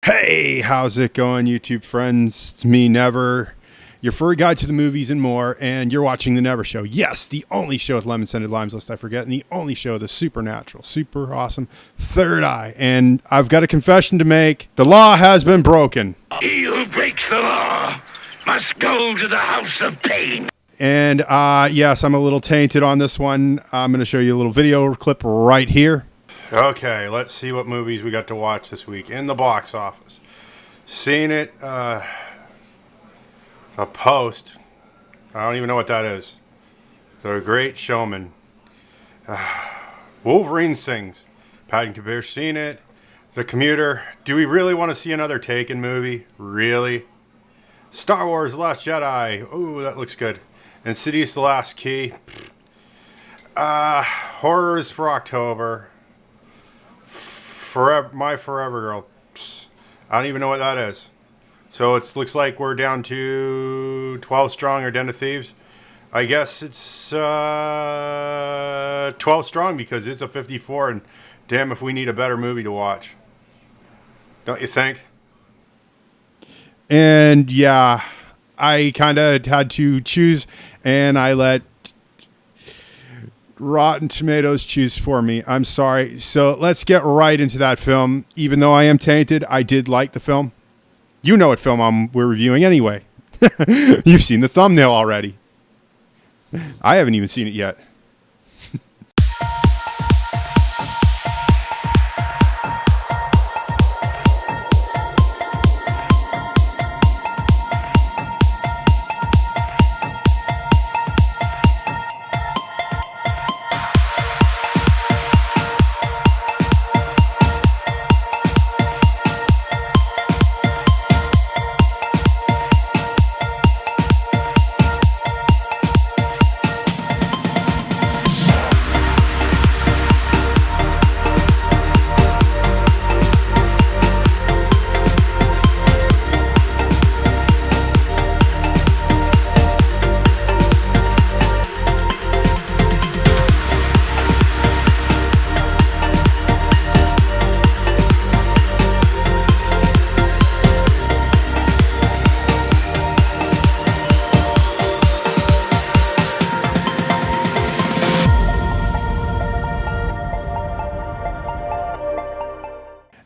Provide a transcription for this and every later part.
Hey, how's it going, YouTube friends? It's me, Never, your furry guide to the movies and more, and you're watching The Never Show. Yes, the only show with lemon-scented limes, lest I forget, and the only show with a supernatural, super awesome third eye. And I've got a confession to make. The law has been broken. He who breaks the law must go to the house of pain. And yes, I'm a little tainted on this one. I'm going to show you a little video clip right here. Okay, let's see what movies we got to watch this week in the box office. Seen it, a Post. I don't even know what that is. The Great Showman. Wolverine Sings. Paddington Bear. Seen it. The Commuter. Do we really want to see another Taken movie? Really? Star Wars: The Last Jedi. Ooh, that looks good. Insidious: The Last Key. Horrors for October. My Forever Girl. I don't even know what that is. So it looks like we're down to 12 Strong or Den of Thieves. I guess it's 12 Strong because it's a 54, and damn if we need a better movie to watch. Don't you think? And yeah, I kind of had to choose, and I let Rotten Tomatoes choose for me. I'm sorry. So let's get right into that film. Even though I am tainted, I did like the film. You know what film we're reviewing anyway. You've seen the thumbnail already. I haven't even seen it yet.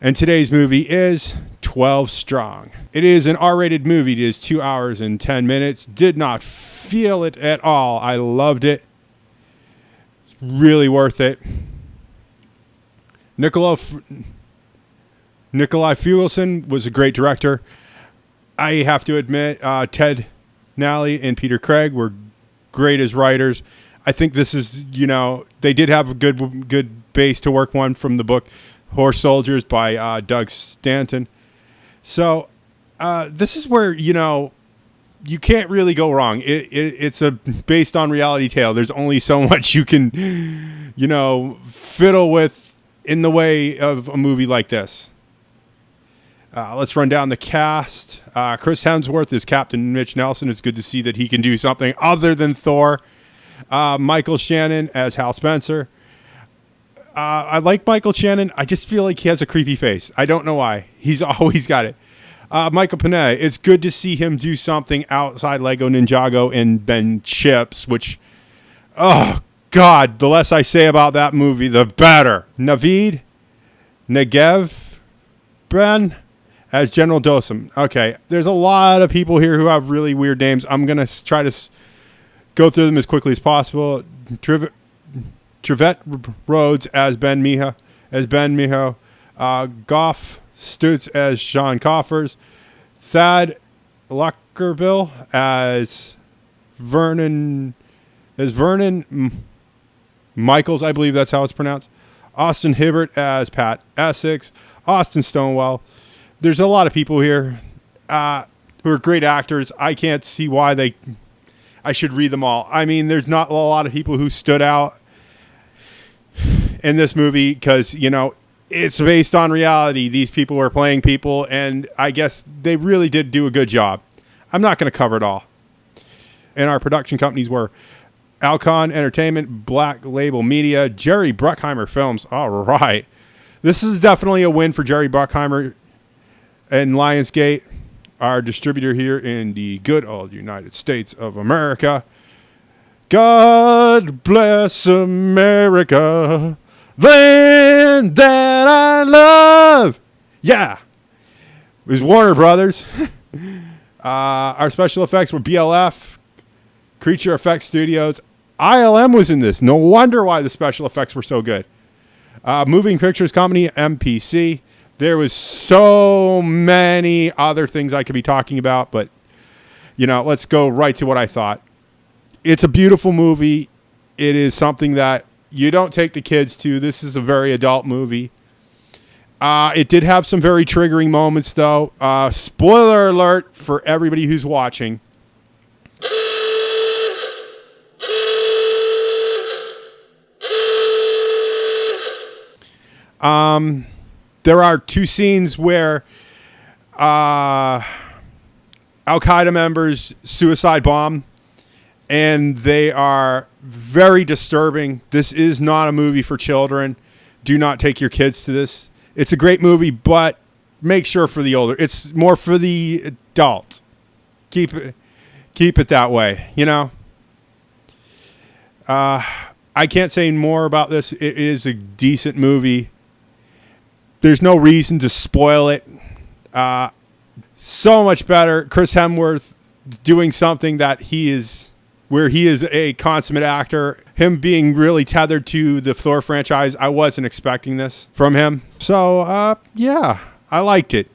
And today's movie is 12 Strong. It is an R-rated movie. It is 2 hours and 10 minutes. Did not feel it at all. I loved it. It's really worth it. Nicolai Fuglsig was a great director. I have to admit, Ted Nally and Peter Craig were great as writers. I think this is, they did have a good base to work on from the book Horse Soldiers by Doug Stanton. So this is where, you can't really go wrong. It's based on reality tale. There's only so much you can, fiddle with in the way of a movie like this. Let's run down the cast. Chris Hemsworth is Captain Mitch Nelson. It's good to see that he can do something other than Thor. Michael Shannon as Hal Spencer. I like Michael Shannon. I just feel like he has a creepy face. I don't know why. He's always got it. Michael Pena. It's good to see him do something outside Lego Ninjago and Ben Chips, which, oh, God, the less I say about that movie, the better. Naveed Negev Ben as General Dosum. Okay, there's a lot of people here who have really weird names. I'm going to try to go through them as quickly as possible. Trevette Rhodes as Ben Miho, Goff Stutz as Sean Coffers, Thad Lockerbill as Vernon Michaels, I believe that's how it's pronounced. Austin Hibbert as Pat Essex, Austin Stonewall. There's a lot of people here who are great actors. I can't see why I should read them all. I mean, there's not a lot of people who stood out in this movie because, it's based on reality. These people were playing people, and I guess they really did do a good job. I'm not going to cover it all. And our production companies were Alcon Entertainment, Black Label Media, Jerry Bruckheimer Films. All right. This is definitely a win for Jerry Bruckheimer. and Lionsgate, our distributor here in the good old United States of America. God bless America, land that I love. Yeah. It was Warner Brothers. Our special effects were BLF, Creature Effects Studios. ILM was in this. No wonder why the special effects were so good. Moving Pictures Company, MPC. There was so many other things I could be talking about, but, let's go right to what I thought. It's a beautiful movie. It is something that you don't take the kids to. This is a very adult movie. It did have some very triggering moments, though. Spoiler alert for everybody who's watching. There are two scenes where Al Qaeda members suicide bomb, and they are very disturbing. This is not a movie for children. Do not take your kids to this. It's a great movie, but make sure for the older. It's more for the adult. Keep it that way, I can't say more about this. It is a decent movie. There's no reason to spoil it. So much better. Chris Hemsworth doing something that where he is a consummate actor. Him being really tethered to the Thor franchise. I wasn't expecting this from him. So, yeah, I liked it.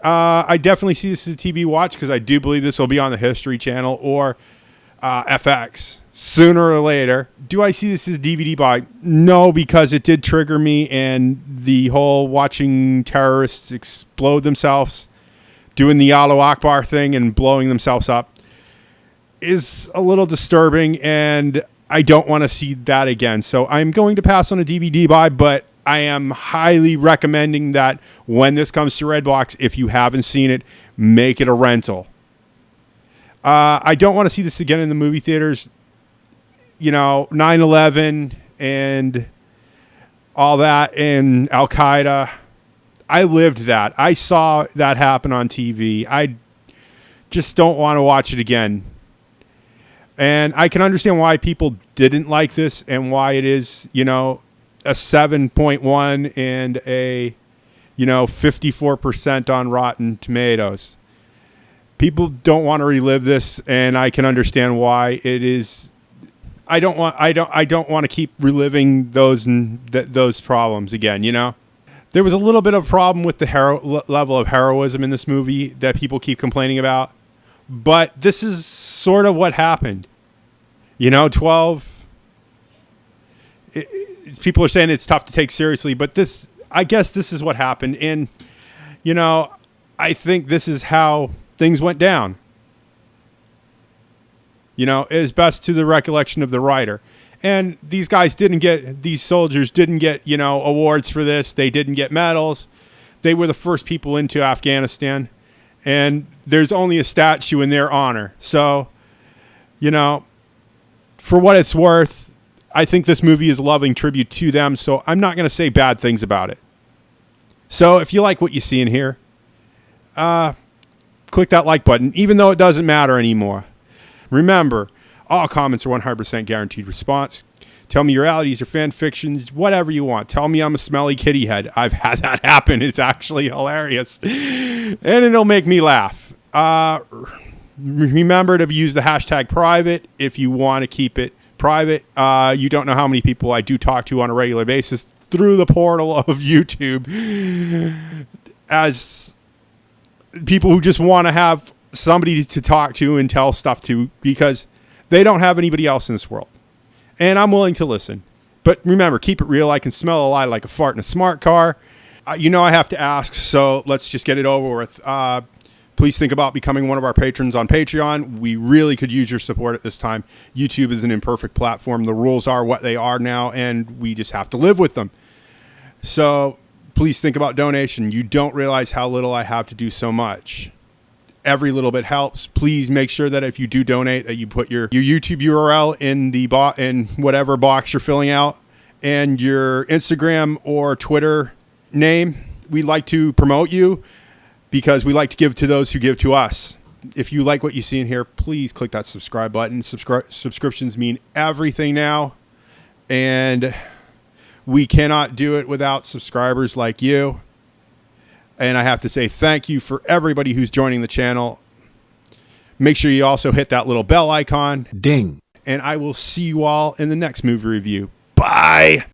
I definitely see this as a TV watch because I do believe this will be on the History Channel or FX sooner or later. Do I see this as a DVD buy? No, because it did trigger me, and the whole watching terrorists explode themselves, doing the Allahu Akbar thing and blowing themselves up is a little disturbing, and I don't want to see that again. So I'm going to pass on a DVD buy, but I am highly recommending that when this comes to Redbox, if you haven't seen it, make it a rental. I don't want to see this again in the movie theaters. 9/11 and all that, and Al Qaeda. I lived that. I saw that happen on TV. I just don't want to watch it again. And I can understand why people didn't like this and why it is, a 7.1 and a, 54% on Rotten Tomatoes. People don't want to relive this, and I can understand why it is. I don't want to keep reliving those problems again. There was a little bit of a problem with the level of heroism in this movie that people keep complaining about, but this is sort of what happened. 12. People are saying it's tough to take seriously, but I guess this is what happened, and I think this is how things went down. It is best to the recollection of the writer. And these soldiers didn't get, awards for this. They didn't get medals. They were the first people into Afghanistan. And there's only a statue in their honor. So, for what it's worth, I think this movie is a loving tribute to them. So I'm not going to say bad things about it. So if you like what you see in here, click that like button, even though it doesn't matter anymore. Remember, all comments are 100% guaranteed response. Tell me your realities, your fan fictions, whatever you want. Tell me I'm a smelly kitty head. I've had that happen. It's actually hilarious. And it'll make me laugh. Remember to use the hashtag private if you want to keep it private. You don't know how many people I do talk to on a regular basis through the portal of YouTube as people who just want to have somebody to talk to and tell stuff to because they don't have anybody else in this world. And I'm willing to listen. But remember, keep it real. I can smell a lie like a fart in a smart car. I have to ask, so let's just get it over with. Please think about becoming one of our patrons on Patreon. We really could use your support at this time. YouTube is an imperfect platform. The rules are what they are now, and we just have to live with them. So please think about donation. You don't realize how little I have to do so much. Every little bit helps. Please make sure that if you do donate, that you put your YouTube URL in whatever box you're filling out, and your Instagram or Twitter name. We'd like to promote you. because we like to give to those who give to us. If you like what you see in here, please click that subscribe button. Subscriptions mean everything now, and we cannot do it without subscribers like you. And I have to say thank you for everybody who's joining the channel. Make sure you also hit that little bell icon. Ding. And I will see you all in the next movie review. Bye.